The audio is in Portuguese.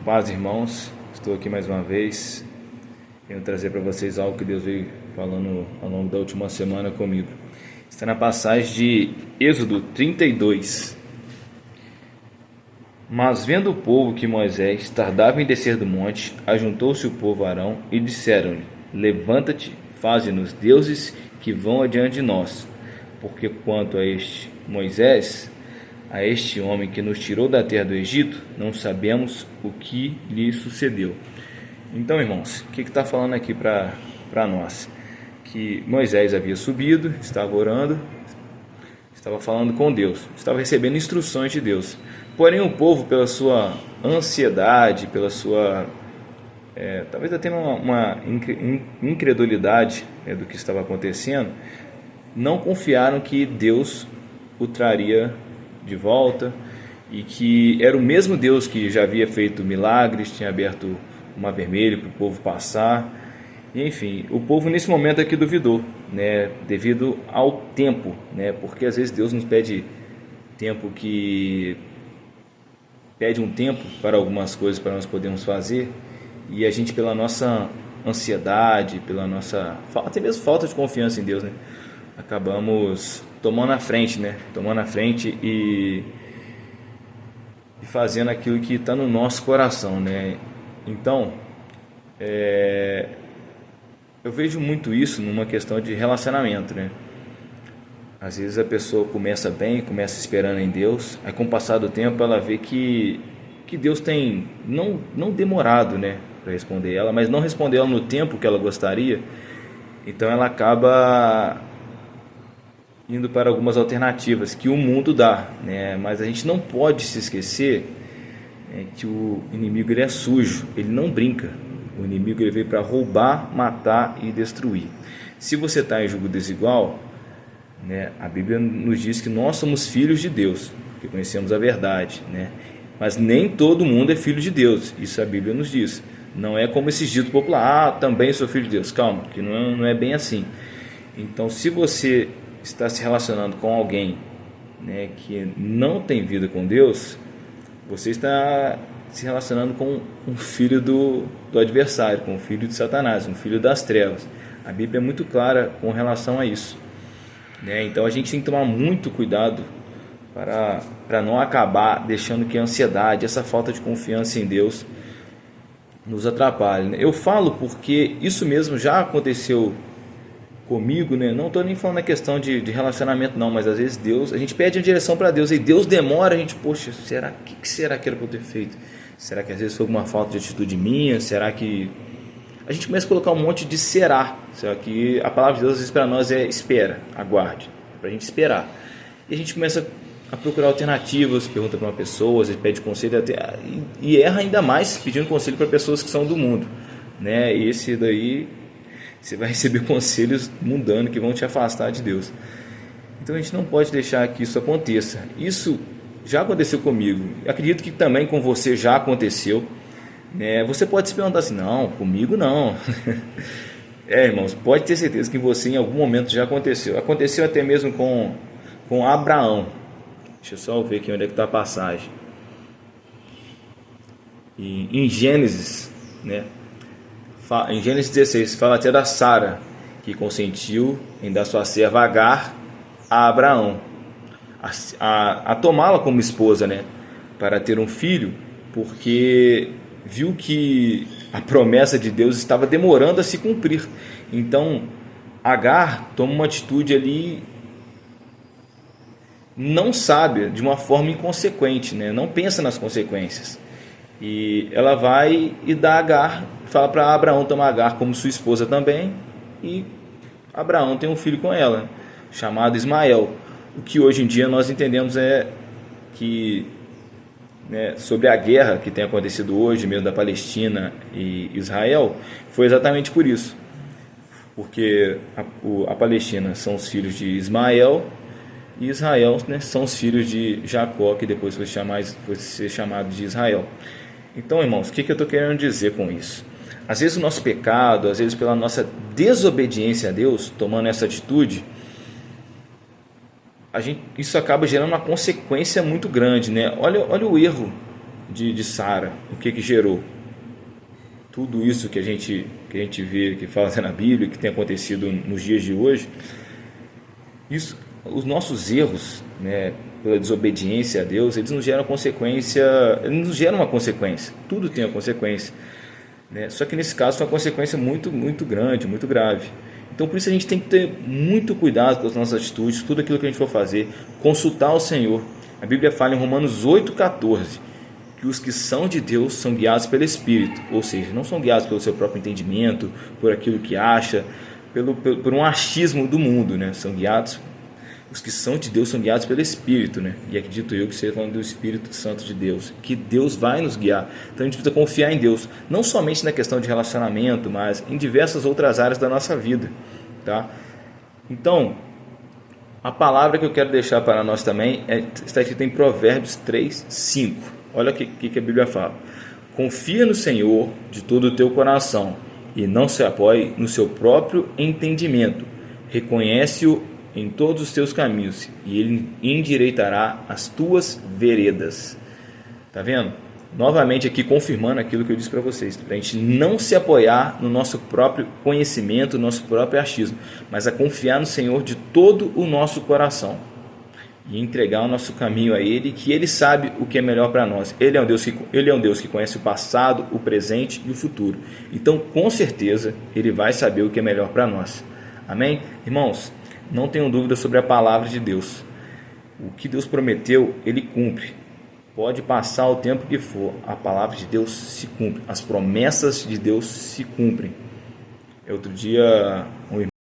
Paz, irmãos, estou aqui mais uma vez. Venho trazer para vocês algo que Deus veio falando ao longo da última semana comigo. Está na passagem de Êxodo 32. Mas vendo o povo que Moisés tardava em descer do monte, ajuntou-se o povo a Arão e disseram-lhe: Levanta-te, faze-nos deuses que vão adiante de nós, porque quanto a este Moisés, a este homem que nos tirou da terra do Egito, não sabemos o que lhe sucedeu. Então, irmãos, o que está falando aqui para nós? Que Moisés havia subido, estava orando, estava falando com Deus, estava recebendo instruções de Deus. Porém, o povo, pela sua ansiedade, pela sua talvez até uma incredulidade do que estava acontecendo, não confiaram que Deus o traria de volta e que era o mesmo Deus que já havia feito milagres, tinha aberto o mar vermelho para o povo passar. E, enfim, o povo nesse momento aqui duvidou, né, devido ao tempo, né, porque às vezes Deus nos pede um tempo para algumas coisas para nós podermos fazer, e a gente, pela nossa ansiedade, pela nossa até mesmo falta de confiança em Deus, né, acabamos tomando a frente, e fazendo aquilo que está no nosso coração, né? Então, eu vejo muito isso numa questão de relacionamento, né? Às vezes a pessoa começa bem, começa esperando em Deus, aí com o passar do tempo ela vê que Deus tem não demorado, né, para responder ela, mas não responder ela no tempo que ela gostaria. Então ela acaba indo para algumas alternativas que o mundo dá, né? Mas a gente não pode se esquecer, que o inimigo ele é sujo, ele não brinca. O inimigo ele veio para roubar, matar e destruir. Se você está em julgo desigual, né, a Bíblia nos diz que nós somos filhos de Deus, porque conhecemos a verdade, né? Mas nem todo mundo é filho de Deus, isso a Bíblia nos diz. Não é como esse dito popular: também sou filho de Deus. Calma, que não é bem assim. Então, se você está se relacionando com alguém, né, que não tem vida com Deus, você está se relacionando com um filho do adversário, com um filho de Satanás, um filho das trevas. A Bíblia é muito clara com relação a isso, né? Então a gente tem que tomar muito cuidado para não acabar deixando que a ansiedade, essa falta de confiança em Deus nos atrapalhe, né? Eu falo porque isso mesmo já aconteceu comigo, né? Não estou nem falando na questão de relacionamento não, mas às vezes Deus, a gente pede uma direção para Deus e Deus demora, a gente, poxa, que será que era para eu ter feito? Será que às vezes foi alguma falta de atitude minha? Será que... A gente começa a colocar um monte de será que a palavra de Deus às vezes para nós é espera, aguarde, é para a gente esperar. E a gente começa a procurar alternativas, pergunta para uma pessoa, às vezes pede conselho e erra ainda mais pedindo conselho para pessoas que são do mundo, né? E esse daí você vai receber conselhos mundanos que vão te afastar de Deus. Então a gente não pode deixar que isso aconteça. Isso já aconteceu comigo, acredito que também com você já aconteceu, né? Você pode se perguntar assim: não, comigo não. Irmãos, pode ter certeza que você em algum momento já aconteceu. Aconteceu até mesmo com Abraão. Deixa eu só ver aqui onde é que está a passagem. E em Gênesis, né? Em Gênesis 16, fala até da Sara, que consentiu em dar sua serva Agar a Abraão, a tomá-la como esposa, né, para ter um filho, porque viu que a promessa de Deus estava demorando a se cumprir. Então Agar toma uma atitude ali não sábia, de uma forma inconsequente, né, não pensa nas consequências. E ela vai e dá Agar, fala para Abraão tomar Agar como sua esposa também, e Abraão tem um filho com ela, chamado Ismael. O que hoje em dia nós entendemos é que, né, sobre a guerra que tem acontecido hoje mesmo da Palestina e Israel, foi exatamente por isso, porque a Palestina são os filhos de Ismael e Israel, né, são os filhos de Jacó, que depois foi ser chamado de Israel. Então, irmãos, o que eu estou querendo dizer com isso? Às vezes o nosso pecado, às vezes pela nossa desobediência a Deus, tomando essa atitude, isso acaba gerando uma consequência muito grande, né? Olha o erro de Sara, o que gerou? Tudo isso que a gente vê, que fala na Bíblia, que tem acontecido nos dias de hoje, isso, os nossos erros, né, pela desobediência a Deus, eles nos geram uma consequência. Tudo tem uma consequência, né? Só que nesse caso foi uma consequência muito, muito grande, muito grave. Então por isso a gente tem que ter muito cuidado com as nossas atitudes, tudo aquilo que a gente for fazer, consultar o Senhor. A Bíblia fala em Romanos 8,14 que os que são de Deus são guiados pelo Espírito, ou seja, não são guiados pelo seu próprio entendimento, por aquilo que acha, por um achismo do mundo, né? São guiados, os que são de Deus são guiados pelo Espírito, né? E acredito eu que seja falando do Espírito Santo de Deus, que Deus vai nos guiar. Então a gente precisa confiar em Deus, não somente na questão de relacionamento, mas em diversas outras áreas da nossa vida, tá? Então, a palavra que eu quero deixar para nós também está escrita em Provérbios 3:5. Olha o que a Bíblia fala: confia no Senhor de todo o teu coração e não se apoie no seu próprio entendimento. Reconhece-o em todos os teus caminhos e ele endireitará as tuas veredas. Tá vendo? Novamente aqui confirmando aquilo que eu disse para vocês, para a gente não se apoiar no nosso próprio conhecimento, no nosso próprio achismo, mas a confiar no Senhor de todo o nosso coração e entregar o nosso caminho a Ele, que Ele sabe o que é melhor para nós. Ele é um Deus que conhece o passado, o presente e o futuro. Então, com certeza, Ele vai saber o que é melhor para nós. Amém? Irmãos, não tenham dúvida sobre a palavra de Deus. O que Deus prometeu, Ele cumpre. Pode passar o tempo que for, a palavra de Deus se cumpre. As promessas de Deus se cumprem. Outro dia, um